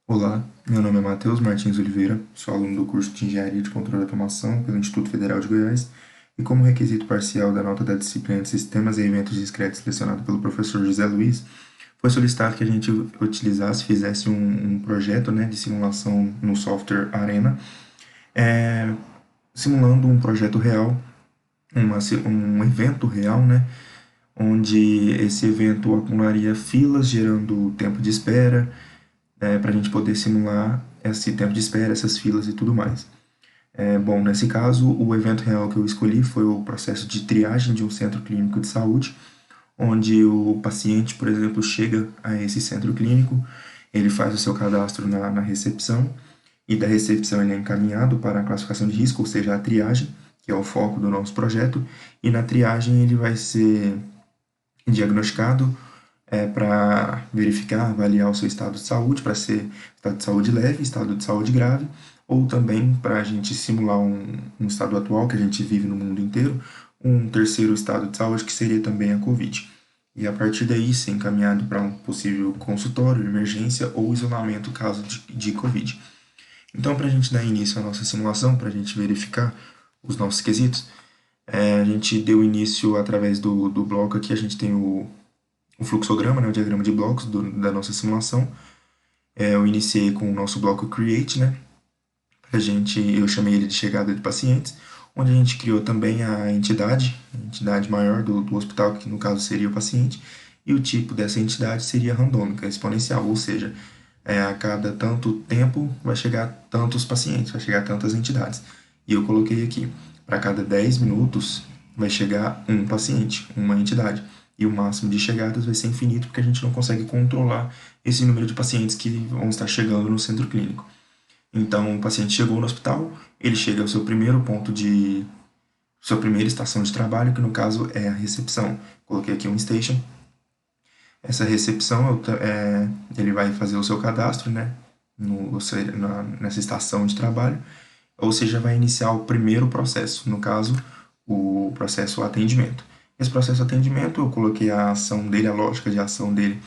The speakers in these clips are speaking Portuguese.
Olá, meu nome é Matheus Martins Oliveira, sou aluno do curso de Engenharia de Controle e Automação pelo Instituto Federal de Goiás e como requisito parcial da nota da disciplina de Sistemas e Eventos Discretos selecionado pelo professor José Luiz, foi solicitado que a gente fizesse um projeto, né, de simulação no software Arena, simulando um projeto real, um evento real, né, onde esse evento acumularia filas, gerando tempo de espera, para a gente poder simular esse tempo de espera, essas filas e tudo mais. Bom, nesse caso, o evento real que eu escolhi foi o processo de triagem de um centro clínico de saúde, onde o paciente, por exemplo, chega a esse centro clínico, ele faz o seu cadastro na recepção, e da recepção ele é encaminhado para a classificação de risco, ou seja, a triagem, que é o foco do nosso projeto, e na triagem ele vai ser diagnosticado para verificar, avaliar o seu estado de saúde, para ser estado de saúde leve, estado de saúde grave, ou também para a gente simular um estado atual que a gente vive no mundo inteiro, um terceiro estado de saúde que seria também a Covid. E a partir daí ser encaminhado para um possível consultório, emergência ou isolamento caso de Covid. Então, para a gente dar início à nossa simulação, para a gente verificar os nossos quesitos, a gente deu início através do bloco aqui, a gente tem o fluxograma, né, o diagrama de blocos da nossa simulação. Eu iniciei com o nosso bloco Create, né, eu chamei ele de chegada de pacientes, onde a gente criou também a entidade maior do hospital, que no caso seria o paciente, e o tipo dessa entidade seria randômica, exponencial, ou seja, a cada tanto tempo vai chegar tantos pacientes, vai chegar tantas entidades. E eu coloquei aqui, para cada 10 minutos vai chegar um paciente, uma entidade. E o máximo de chegadas vai ser infinito, porque a gente não consegue controlar esse número de pacientes que vão estar chegando no centro clínico. Então, o paciente chegou no hospital, ele chega ao seu primeiro sua primeira estação de trabalho, que no caso é a recepção. Coloquei aqui um station. Essa recepção, ele vai fazer o seu cadastro, né, nessa estação de trabalho, ou seja, vai iniciar o primeiro processo, no caso, o processo atendimento. Esse processo atendimento, eu coloquei a ação dele, a lógica de ação dele,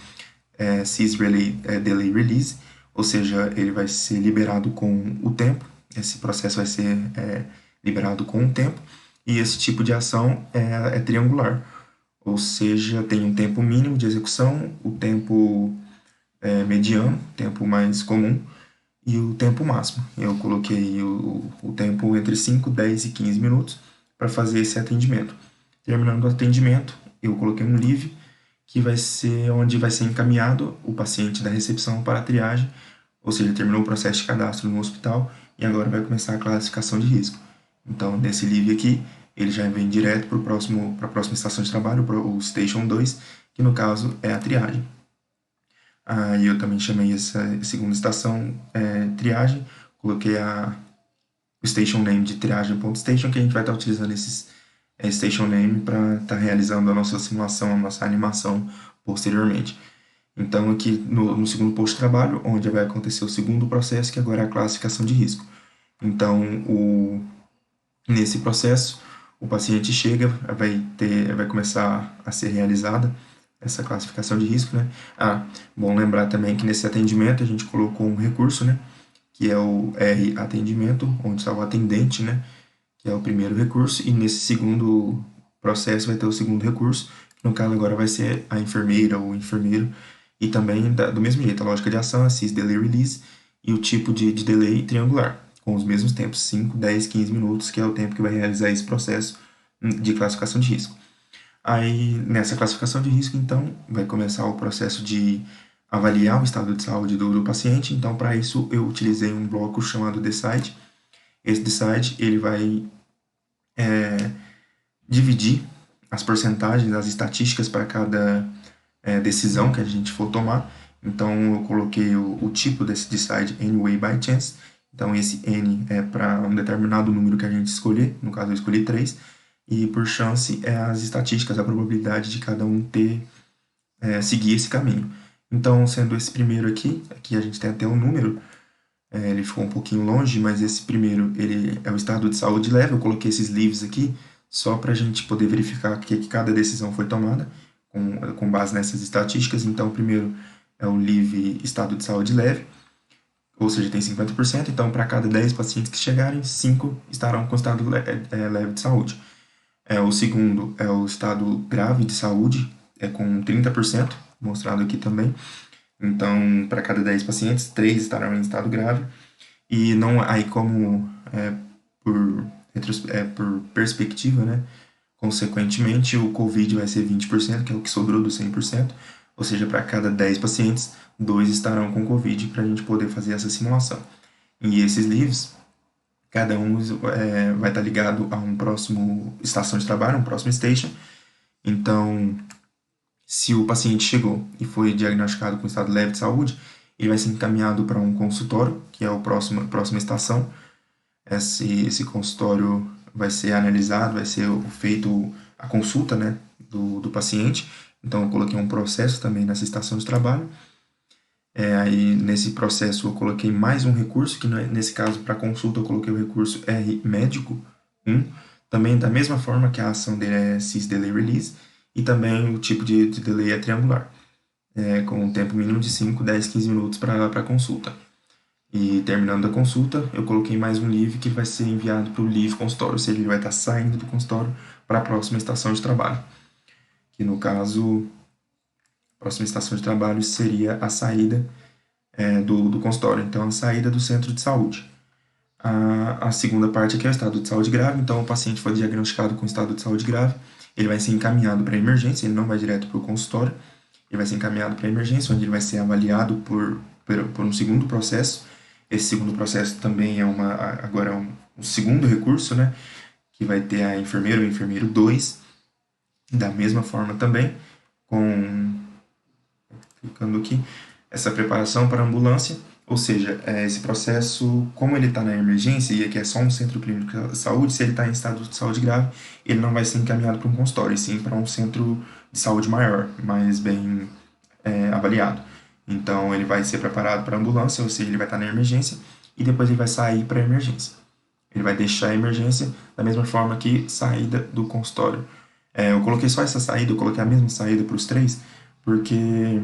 Sys Delay Release, ou seja, ele vai ser liberado com o tempo, esse processo vai ser liberado com o tempo, e esse tipo de ação é triangular, ou seja, tem um tempo mínimo de execução, o tempo mediano, tempo mais comum, e o tempo máximo. Eu coloquei o tempo entre 5, 10 e 15 minutos para fazer esse atendimento. Terminando o atendimento, eu coloquei um leave, que vai ser onde vai ser encaminhado o paciente da recepção para a triagem, ou seja, terminou o processo de cadastro no hospital e agora vai começar a classificação de risco. Então, nesse leave aqui, ele já vem direto para a próxima estação de trabalho, para o Station 2, que no caso é a triagem. Aí eu também chamei essa segunda estação triagem, coloquei o station name de triagem.station, que a gente vai estar utilizando esses station name para estar realizando a nossa simulação, a nossa animação posteriormente. Então, aqui no segundo posto de trabalho, onde vai acontecer o segundo processo, que agora é a classificação de risco. Então, nesse processo, o paciente chega, vai começar a ser realizada essa classificação de risco, né? Bom lembrar também que nesse atendimento a gente colocou um recurso, né? Que é o R atendimento, onde está o atendente, né? Que é o primeiro recurso, e nesse segundo processo vai ter o segundo recurso, que no caso agora vai ser a enfermeira ou o enfermeiro, e também do mesmo jeito, a lógica de ação, a Sys Delay Release, e o tipo de delay triangular, com os mesmos tempos, 5, 10, 15 minutos, que é o tempo que vai realizar esse processo de classificação de risco. Aí, nessa classificação de risco, então, vai começar o processo de avaliar o estado de saúde do paciente. Então, para isso, eu utilizei um bloco chamado Decide. Esse Decide, ele vai dividir as porcentagens, as estatísticas para cada decisão que a gente for tomar. Então, eu coloquei o tipo desse Decide Anyway by Chance. Então, esse N é para um determinado número que a gente escolher. No caso, eu escolhi 3. E por chance é as estatísticas, a probabilidade de cada um seguir esse caminho. Então, sendo esse primeiro aqui a gente tem até um número, ele ficou um pouquinho longe, mas esse primeiro ele é o estado de saúde leve. Eu coloquei esses leaves aqui só para a gente poder verificar que cada decisão foi tomada com base nessas estatísticas. Então, o primeiro é o leave estado de saúde leve. ou seja, tem 50%, então para cada 10 pacientes que chegarem, 5 estarão com estado leve de saúde. O segundo é o estado grave de saúde, com 30%, mostrado aqui também. Então, para cada 10 pacientes, 3 estarão em estado grave. E não aí como por, por perspectiva, né? Consequentemente, o COVID vai ser 20%, que é o que sobrou dos 100%. Ou seja, para cada 10 pacientes, 2 estarão com COVID para a gente poder fazer essa simulação. E esses livros, cada um vai estar ligado a um próximo estação de trabalho, um próximo station. Então, se o paciente chegou e foi diagnosticado com estado leve de saúde, ele vai ser encaminhado para um consultório, que é a próxima estação. Esse consultório vai ser analisado, vai ser feito a consulta, né, do paciente. Então, eu coloquei um processo também nessa estação de trabalho. Aí, nesse processo, eu coloquei mais um recurso, que nesse caso, para consulta, eu coloquei o recurso R médico 1, também da mesma forma que a ação dele é sys delay release, e também o tipo de delay é triangular, com um tempo mínimo de 5, 10, 15 minutos para consulta. E terminando a consulta, eu coloquei mais um leave que vai ser enviado para o leave consultório, ou seja, ele vai estar saindo do consultório para a próxima estação de trabalho. Que no caso, a próxima estação de trabalho seria a saída do consultório, então a saída do centro de saúde. A segunda parte aqui é o estado de saúde grave, então o paciente foi diagnosticado com estado de saúde grave, ele vai ser encaminhado para a emergência, ele não vai direto para o consultório, ele vai ser encaminhado para a emergência, onde ele vai ser avaliado por um segundo processo. Esse segundo processo também agora é um segundo recurso, né? Que vai ter a enfermeira ou enfermeiro 2, da mesma forma também, clicando aqui, essa preparação para a ambulância, ou seja, esse processo, como ele está na emergência e aqui é só um centro clínico de saúde, se ele está em estado de saúde grave, ele não vai ser encaminhado para um consultório, e sim para um centro de saúde maior, mais bem avaliado. Então, ele vai ser preparado para a ambulância, ou seja, ele vai estar na emergência, e depois ele vai sair para a emergência. Ele vai deixar a emergência da mesma forma que saída do consultório. Eu coloquei só essa saída, eu coloquei a mesma saída para os 3, porque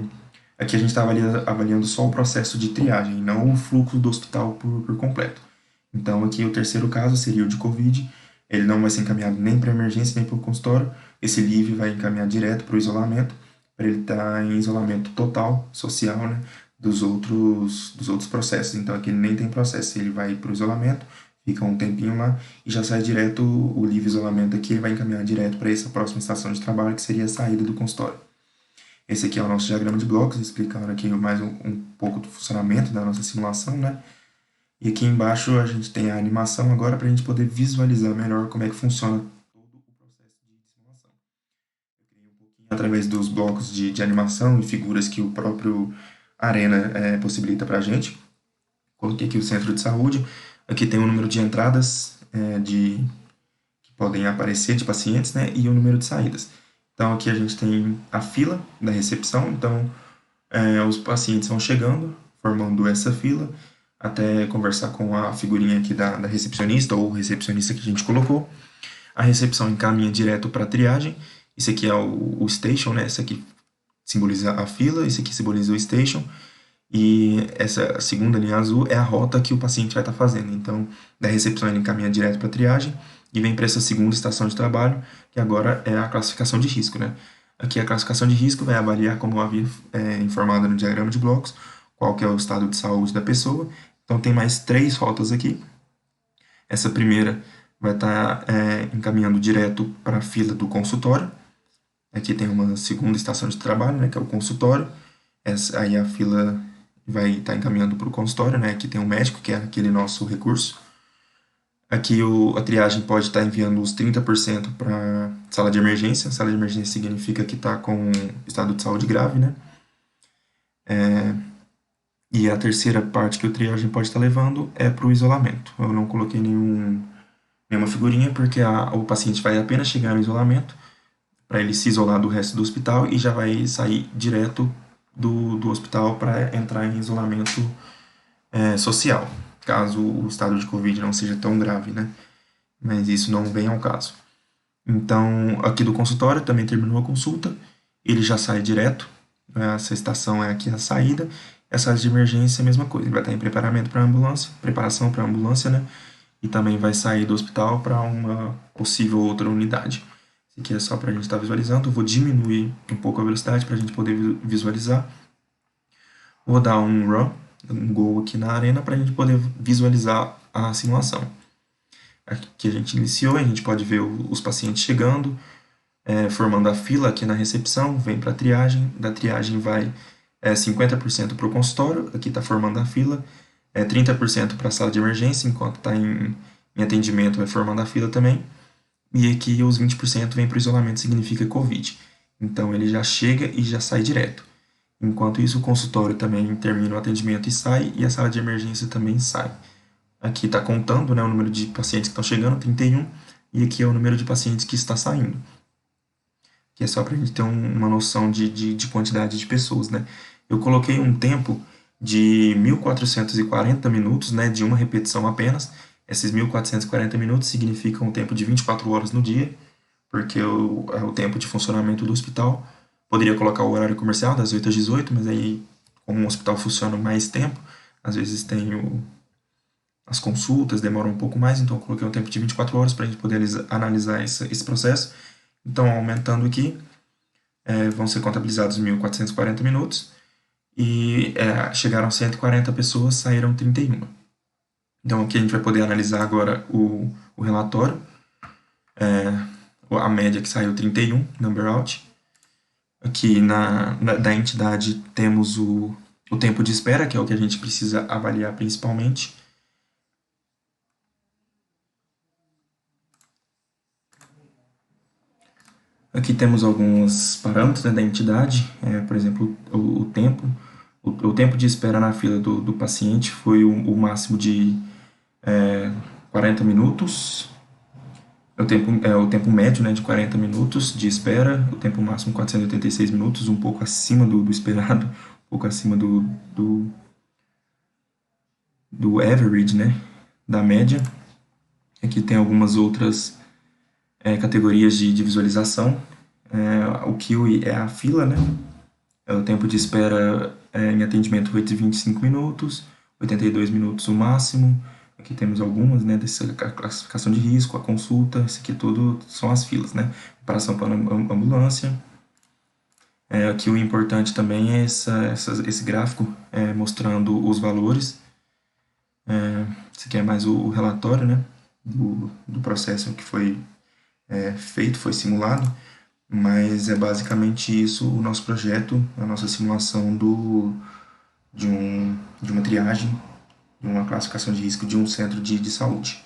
aqui a gente está avaliando só o processo de triagem, não o fluxo do hospital por completo. Então, aqui o terceiro caso seria o de COVID. Ele não vai ser encaminhado nem para emergência, nem para o consultório. Esse LIV vai encaminhar direto para o isolamento, para ele estar em isolamento total, social, né, dos outros processos. Então, aqui ele nem tem processo, ele vai para o isolamento, fica um tempinho lá e já sai direto o LIV isolamento aqui, ele vai encaminhar direto para essa próxima estação de trabalho, que seria a saída do consultório. Esse aqui é o nosso diagrama de blocos, explicando aqui mais um pouco do funcionamento da nossa simulação, né? E aqui embaixo a gente tem a animação agora para a gente poder visualizar melhor como é que funciona todo o processo de simulação. Eu criei um pouquinho através dos blocos de animação e figuras que o próprio Arena possibilita para a gente. Coloquei aqui o centro de saúde. Aqui tem o número de entradas que podem aparecer de pacientes, né? E o número de saídas. Então, aqui a gente tem a fila da recepção. Então, os pacientes vão chegando, formando essa fila, até conversar com a figurinha aqui da recepcionista ou recepcionista que a gente colocou. A recepção encaminha direto para a triagem. Esse aqui é o station, né? Esse aqui simboliza a fila, esse aqui simboliza o station. E essa segunda linha azul é a rota que o paciente vai estar fazendo. Então, da recepção ele encaminha direto para a triagem e vem para essa segunda estação de trabalho, que agora é a classificação de risco, né? Aqui a classificação de risco vai avaliar, como eu havia informado no diagrama de blocos, qual que é o estado de saúde da pessoa. Então, tem mais 3 rotas aqui. Essa primeira vai estar encaminhando direto para a fila do consultório. Aqui tem uma segunda estação de trabalho, né, que é o consultório. Aí a fila vai estar encaminhando para o consultório, né? Aqui tem o médico, que é aquele nosso recurso. Aqui a triagem pode estar enviando os 30% para sala de emergência. Sala de emergência significa que está com estado de saúde grave, né? E a terceira parte que a triagem pode estar levando é para o isolamento. Eu não coloquei nenhuma figurinha, porque o paciente vai apenas chegar no isolamento, para ele se isolar do resto do hospital e já vai sair direto do hospital para entrar em isolamento social, caso o estado de Covid não seja tão grave, né? Mas isso não vem ao caso. Então, aqui do consultório também terminou a consulta, ele já sai direto, essa estação é aqui a saída, Essa área de emergência é a mesma coisa, ele vai estar em preparamento para ambulância, preparação para ambulância, né? E também vai sair do hospital para uma possível outra unidade. Isso aqui é só para a gente estar visualizando. Eu vou diminuir um pouco a velocidade para a gente poder visualizar. Vou dar um run, um gol aqui na arena para a gente poder visualizar a simulação. Aqui a gente iniciou, a gente pode ver os pacientes chegando, formando a fila aqui na recepção, vem para a triagem, da triagem vai 50% para o consultório, aqui está formando a fila, 30% para a sala de emergência, enquanto está em atendimento vai formando a fila também, e aqui os 20% vem para o isolamento, significa Covid. Então ele já chega e já sai direto. Enquanto isso, o consultório também termina o atendimento e sai, e a sala de emergência também sai. Aqui está contando, né, o número de pacientes que estão chegando, 31, e aqui é o número de pacientes que está saindo. Que é só para a gente ter uma noção de quantidade de pessoas, né? Eu coloquei um tempo de 1440 minutos, né, de uma repetição apenas. Esses 1440 minutos significam um tempo de 24 horas no dia, porque é o tempo de funcionamento do hospital. Poderia colocar o horário comercial, das 8 às 18, mas aí, como um hospital funciona mais tempo, às vezes tem as consultas, demoram um pouco mais, então eu coloquei um tempo de 24 horas para a gente poder analisar esse processo. Então, aumentando aqui, vão ser contabilizados 1440 minutos e chegaram 140 pessoas, saíram 31. Então, aqui a gente vai poder analisar agora o relatório, a média que saiu 31, number out. Aqui da entidade temos o tempo de espera, que é o que a gente precisa avaliar principalmente. Aqui temos alguns parâmetros, né, da entidade, por exemplo, o tempo. O tempo de espera na fila do paciente foi o máximo de 40 minutos. O tempo médio, né, de 40 minutos de espera. O tempo máximo 486 minutos, um pouco acima do esperado, um pouco acima do average, né, da média. Aqui tem algumas outras categorias de visualização. O QI é a fila, né? O tempo de espera em atendimento foi de 25 minutos, 82 minutos o máximo. Aqui temos algumas, né, dessa classificação de risco, a consulta, isso aqui tudo são as filas, né? Preparação para a ambulância. Aqui o importante também é esse gráfico mostrando os valores. Esse aqui é mais o relatório, né, do processo que foi feito, foi simulado, mas é basicamente isso o nosso projeto, a nossa simulação de uma triagem, de uma classificação de risco de um centro de saúde.